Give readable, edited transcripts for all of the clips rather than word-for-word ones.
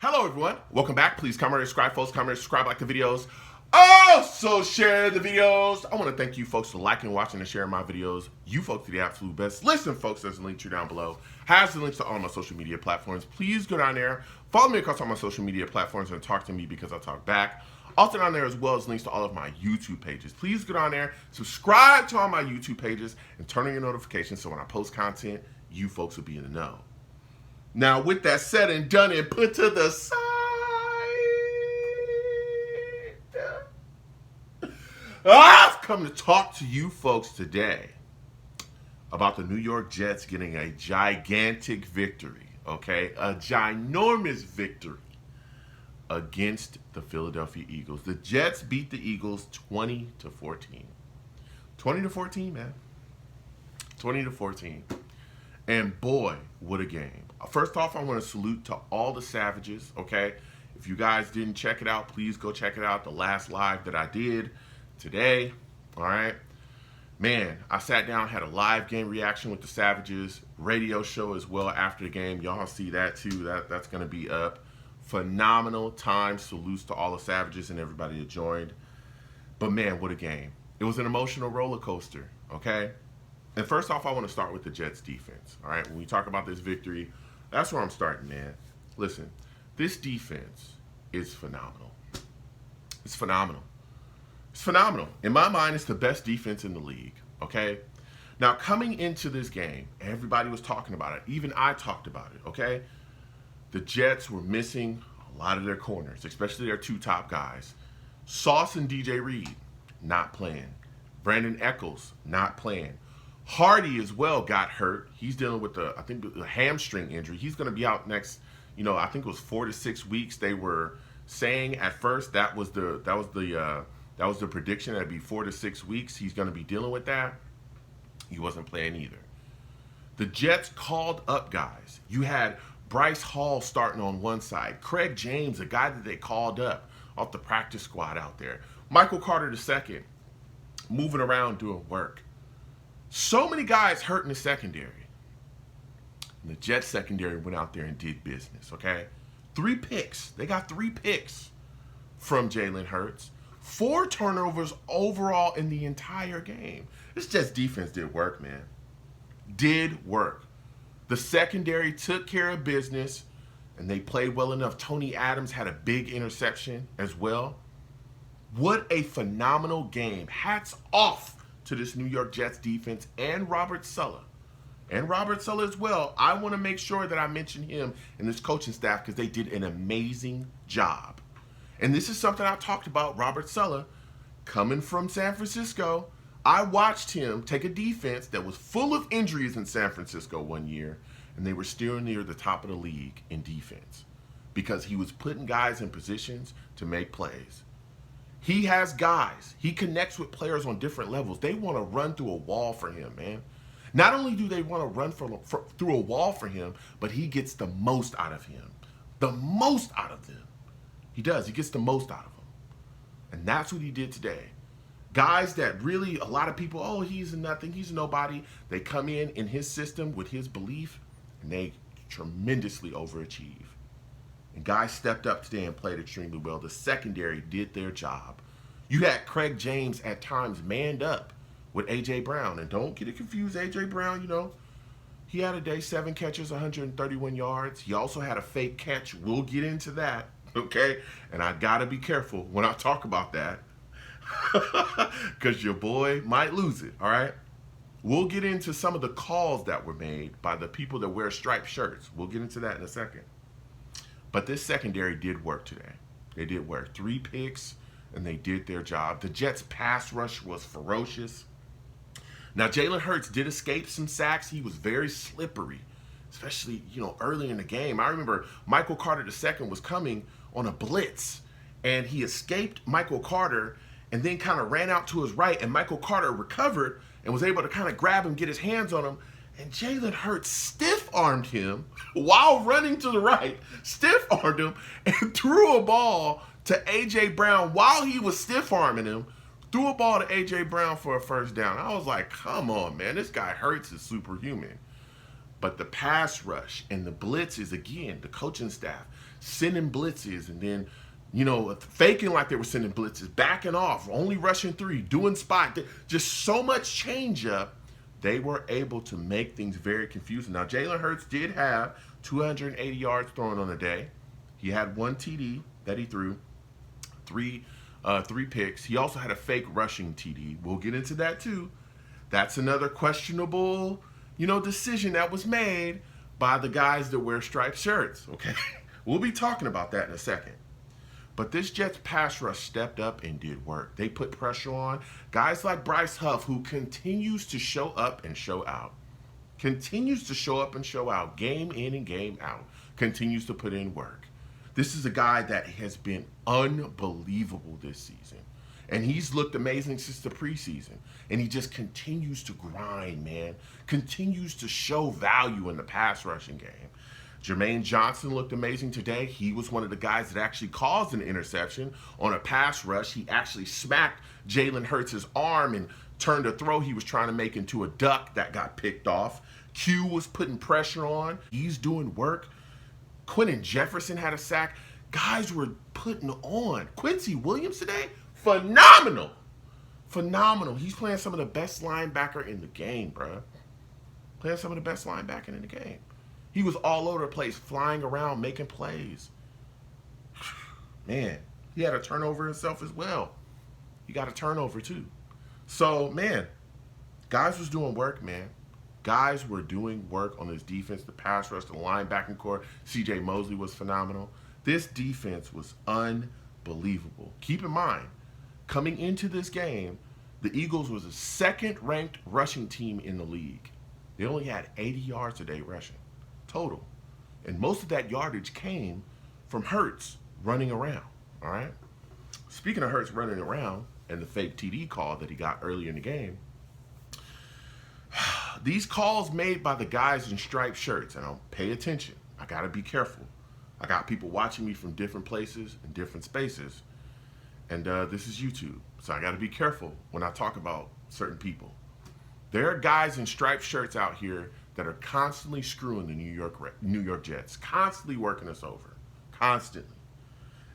Hello everyone, welcome back. Please comment, subscribe, folks. Comment, subscribe, like the videos. Also share the videos. I want to thank you folks for liking, watching, and sharing my videos. You folks are the absolute best. Listen, folks, there's a link to down below. Has the links to all my social media platforms. Please go down there, follow me across all my social media platforms, and talk to me because I talk back. Also down there as well as links to all of my YouTube pages. Please go down there, subscribe to all my YouTube pages, and turn on your notifications so when I post content, you folks will be in the know. Now, with that said and done and put to the side, I've come to talk to you folks today about the New York Jets getting a gigantic victory, okay? A ginormous victory against the Philadelphia Eagles. The Jets beat the Eagles 20-14. 20-14, man. 20-14. And boy, what a game. First off, I want to salute to all the Savages, okay? If you guys didn't check it out, please go check it out. The last live that I did today, all right? Man, I sat down, had a live game reaction with the Savages, radio show as well after the game. Y'all see that too. That's going to be up. Phenomenal time. Salutes to all the Savages and everybody that joined. But man, what a game. It was an emotional roller coaster, okay? And first off, I want to start with the Jets defense, all right? When we talk about this victory, that's where I'm starting, man. Listen, this defense is phenomenal. It's phenomenal. It's phenomenal. In my mind, it's the best defense in the league, okay? Now, coming into this game, everybody was talking about it. Even I talked about it, okay? The Jets were missing a lot of their corners, especially their two top guys. Sauce and DJ Reed, not playing. Brandon Echols, not playing. Hardy as well got hurt. He's dealing with a hamstring injury. He's going to be out next, I think it was 4 to 6 weeks. They were saying at first that was the prediction. That'd be 4 to 6 weeks. He's going to be dealing with that. He wasn't playing either. The Jets called up guys. You had Bryce Hall starting on one side. Craig James, a guy that they called up off the practice squad out there. Michael Carter II, moving around doing work. So many guys hurt in the secondary. And the Jets secondary went out there and did business, okay? 3 picks. They got 3 picks from Jalen Hurts. 4 turnovers overall in the entire game. This Jets defense did work, man. Did work. The secondary took care of business, and they played well enough. Tony Adams had a big interception as well. What a phenomenal game. Hats off to this New York Jets defense and Robert Saleh. And Robert Saleh as well. I want to make sure that I mention him and this coaching staff because they did an amazing job. And this is something I talked about, Robert Saleh, coming from San Francisco. I watched him take a defense that was full of injuries in San Francisco one year, and they were still near the top of the league in defense because he was putting guys in positions to make plays. He has guys. He connects with players on different levels. They want to run through a wall for him, man. Not only do they want to run through a wall for him, but he gets the most out of him. The most out of them. He does. He gets the most out of them. And that's what he did today. Guys that really, a lot of people, oh, he's a nothing, he's a nobody. They come in his system with his belief, and they tremendously overachieve. And guys stepped up today and played extremely well. The secondary did their job. You had Craig James at times manned up with A.J. Brown. And don't get it confused, A.J. Brown, he had a day, 7 catches, 131 yards. He also had a fake catch. We'll get into that, okay? And I got to be careful when I talk about that because your boy might lose it, all right? We'll get into some of the calls that were made by the people that wear striped shirts. We'll get into that in a second. But this secondary did work today. They did work. 3 picks, and they did their job. The Jets' pass rush was ferocious. Now, Jalen Hurts did escape some sacks. He was very slippery, especially, early in the game. I remember Michael Carter II was coming on a blitz, and he escaped Michael Carter and then kind of ran out to his right, and Michael Carter recovered and was able to kind of grab him, get his hands on him, and Jalen Hurts stiff-armed him while running to the right, stiff-armed him, and threw a ball to A.J. Brown while he was stiff-arming him, threw a ball to A.J. Brown for a first down. I was like, come on, man, this guy Hurts is superhuman. But the pass rush and the blitzes, again, the coaching staff sending blitzes and then, faking like they were sending blitzes, backing off, only rushing 3, doing spot, just so much change up. They were able to make things very confusing. Now, Jalen Hurts did have 280 yards thrown on the day. He had 1 TD that he threw, three picks. He also had a fake rushing TD. We'll get into that too. That's another questionable, decision that was made by the guys that wear striped shirts, okay? We'll be talking about that in a second. But this Jets pass rush stepped up and did work. They put pressure on guys like Bryce Huff, who continues to show up and show out. Continues to show up and show out, game in and game out. Continues to put in work. This is a guy that has been unbelievable this season. And he's looked amazing since the preseason. And he just continues to grind, man. Continues to show value in the pass rushing game. Jermaine Johnson looked amazing today. He was one of the guys that actually caused an interception on a pass rush. He actually smacked Jalen Hurts' arm and turned a throw he was trying to make into a duck that got picked off. Q was putting pressure on. He's doing work. Quentin Jefferson had a sack. Guys were putting on. Quincy Williams today, phenomenal. Phenomenal. He's playing some of the best linebacker in the game, bro. Playing some of the best linebacker in the game. He was all over the place, flying around, making plays. Man, he had a turnover himself as well. He got a turnover too. So, man, guys was doing work, man. Guys were doing work on this defense, the pass rush, the linebacking core. C.J. Mosley was phenomenal. This defense was unbelievable. Keep in mind, coming into this game, the Eagles was the second-ranked rushing team in the league. They only had 80 yards a day rushing. Total. And most of that yardage came from Hurts running around, all right? Speaking of Hurts running around and the fake TD call that he got early in the game, these calls made by the guys in striped shirts, and I'll pay attention. I got to be careful. I got people watching me from different places and different spaces, and this is YouTube, so I got to be careful when I talk about certain people. There are guys in striped shirts out here that are constantly screwing the New York Jets, constantly working us over, constantly.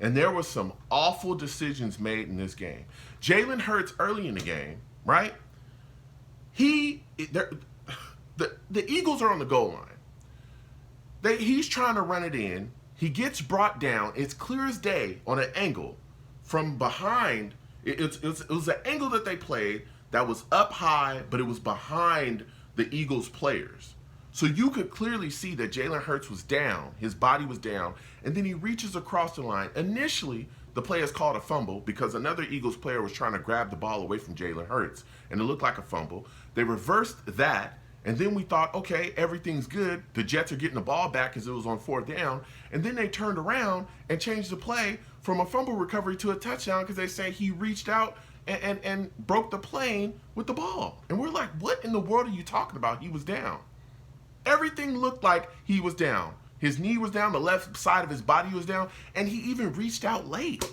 And there were some awful decisions made in this game. Jalen Hurts early in the game, right? The Eagles are on the goal line. He's trying to run it in. He gets brought down. It's clear as day on an angle from behind. It was an angle that they played that was up high, but it was behind the Eagles players. So you could clearly see that Jalen Hurts was down. His body was down. And then he reaches across the line. Initially, the play is called a fumble because another Eagles player was trying to grab the ball away from Jalen Hurts. And it looked like a fumble. They reversed that. And then we thought, okay, everything's good. The Jets are getting the ball back because it was on 4th down. And then they turned around and changed the play from a fumble recovery to a touchdown because they say he reached out and broke the plane with the ball. And we're like, what in the world are you talking about? He was down. Everything looked like he was down. His knee was down, the left side of his body was down, and he even reached out late.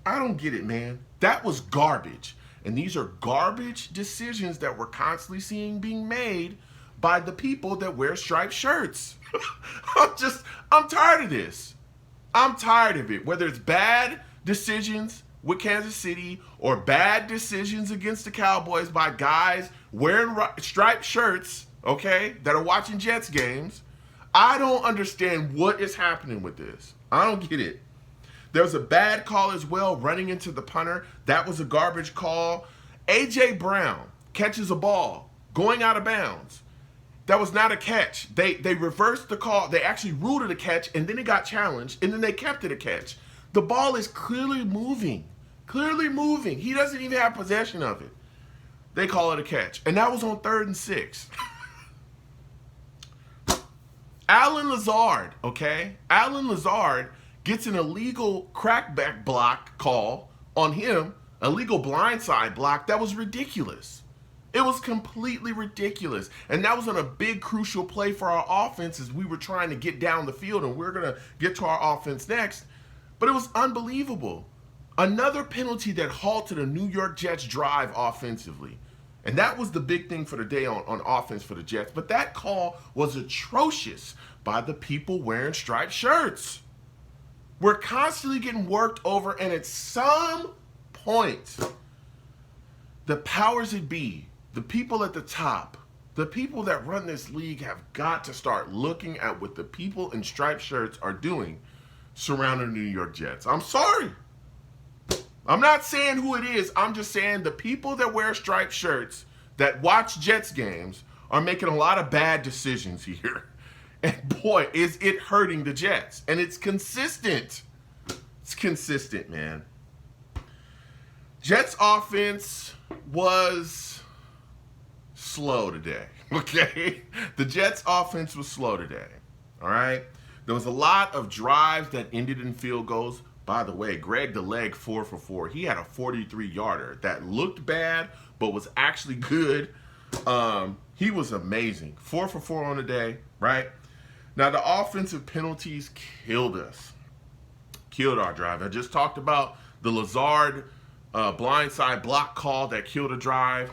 I don't get it, man. That was garbage. And these are garbage decisions that we're constantly seeing being made by the people that wear striped shirts. I'm tired of this. I'm tired of it. Whether it's bad decisions with Kansas City or bad decisions against the Cowboys by guys wearing striped shirts, okay, that are watching Jets games. I don't understand what is happening with this. I don't get it. There's a bad call as well, running into the punter. That was a garbage call. A.J. Brown catches a ball going out of bounds. That was not a catch. They reversed the call. They actually ruled it a catch, and then it got challenged, and then they kept it a catch. The ball is clearly moving. Clearly moving. He doesn't even have possession of it. They call it a catch. And that was on 3rd and 6. Allen Lazard, okay? Allen Lazard gets an illegal crackback block call on him, illegal blindside block. That was ridiculous. It was completely ridiculous. And that was on a big crucial play for our offense as we were trying to get down the field, and we're going to get to our offense next. But it was unbelievable. Another penalty that halted a New York Jets drive offensively. And that was the big thing for the day on offense for the Jets. But that call was atrocious by the people wearing striped shirts. We're constantly getting worked over, and at some point, the powers that be, the people at the top, the people that run this league have got to start looking at what the people in striped shirts are doing surrounding the New York Jets. I'm sorry. I'm not saying who it is. I'm just saying the people that wear striped shirts that watch Jets games are making a lot of bad decisions here. And boy, is it hurting the Jets. And it's consistent. It's consistent, man. Jets offense was slow today, okay? The Jets offense was slow today, all right? There was a lot of drives that ended in field goals. By the way, Greg the Leg 4 for 4. He had a 43-yarder that looked bad but was actually good. He was amazing. 4 for 4 on the day, right? Now, the offensive penalties killed us. Killed our drive. I just talked about the Lazard blindside block call that killed a drive.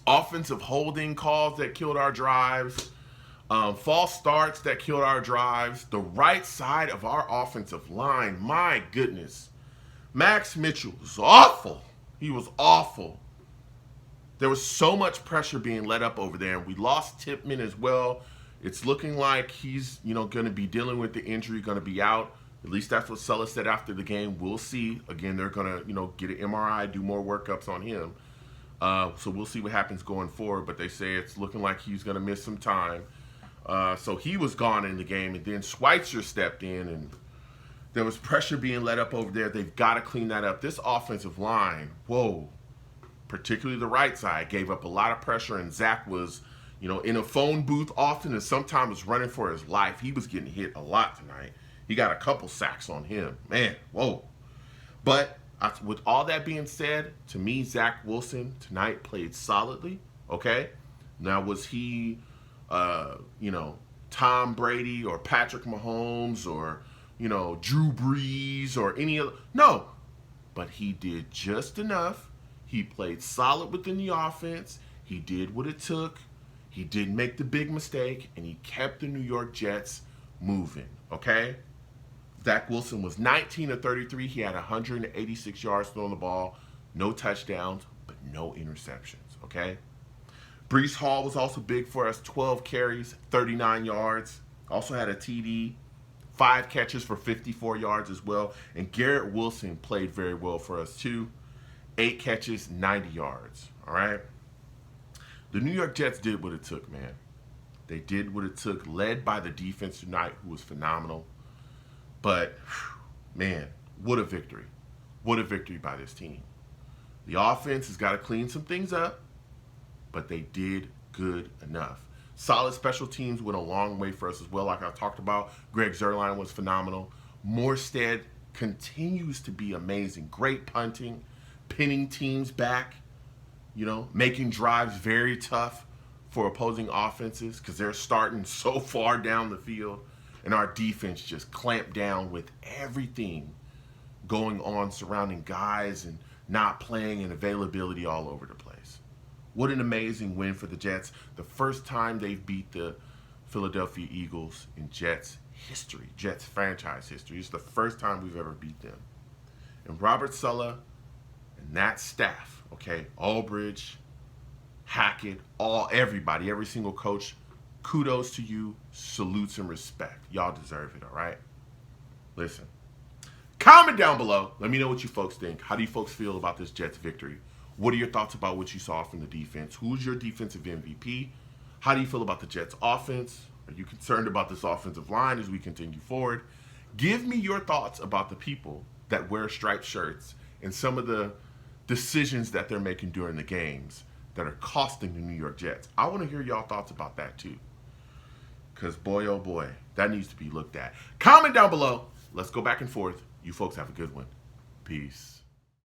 Offensive holding calls that killed our drives. False starts that killed our drives. The right side of our offensive line, my goodness. Max Mitchell was awful. He was awful. There was so much pressure being let up over there, and we lost Tippmann as well. It's looking like he's, going to be dealing with the injury, going to be out. At least that's what Sulla said after the game. We'll see. Again, they're going to, get an MRI, do more workups on him. So we'll see what happens going forward. But they say it's looking like he's going to miss some time. So he was gone in the game. And then Schweitzer stepped in, and there was pressure being let up over there. They've got to clean that up. This offensive line, whoa, particularly the right side, gave up a lot of pressure. And Zach was, in a phone booth often and sometimes was running for his life. He was getting hit a lot tonight. He got a couple sacks on him. Man, whoa. But with all that being said, to me, Zach Wilson tonight played solidly, okay? Now, was he, Tom Brady or Patrick Mahomes or, Drew Brees or any other? No. But he did just enough. He played solid within the offense. He did what it took. He didn't make the big mistake, and he kept the New York Jets moving, okay? Zach Wilson was 19 of 33. He had 186 yards throwing the ball, no touchdowns, but no interceptions, okay? Breece Hall was also big for us, 12 carries, 39 yards. Also had a TD, 5 catches for 54 yards as well. And Garrett Wilson played very well for us too. 8 catches, 90 yards, all right? The New York Jets did what it took, man. They did what it took, led by the defense tonight, who was phenomenal. But, man, what a victory. What a victory by this team. The offense has got to clean some things up, but they did good enough. Solid special teams went a long way for us as well. Like I talked about, Greg Zuerlein was phenomenal. Morstead continues to be amazing. Great punting, pinning teams back, making drives very tough for opposing offenses because they're starting so far down the field. And our defense just clamped down with everything going on surrounding guys and not playing and availability all over the place. What an amazing win for the Jets. The first time they've beat the Philadelphia Eagles in Jets history, Jets franchise history. It's the first time we've ever beat them. And Robert Sulla and that staff, okay, Albridge, Hackett, everybody, every single coach, kudos to you, salutes and respect. Y'all deserve it, all right? Listen, comment down below. Let me know what you folks think. How do you folks feel about this Jets victory? What are your thoughts about what you saw from the defense? Who's your defensive MVP? How do you feel about the Jets offense? Are you concerned about this offensive line as we continue forward? Give me your thoughts about the people that wear striped shirts and some of the decisions that they're making during the games that are costing the New York Jets. I want to hear y'all thoughts about that too. Because boy, oh boy, that needs to be looked at. Comment down below. Let's go back and forth. You folks have a good one. Peace.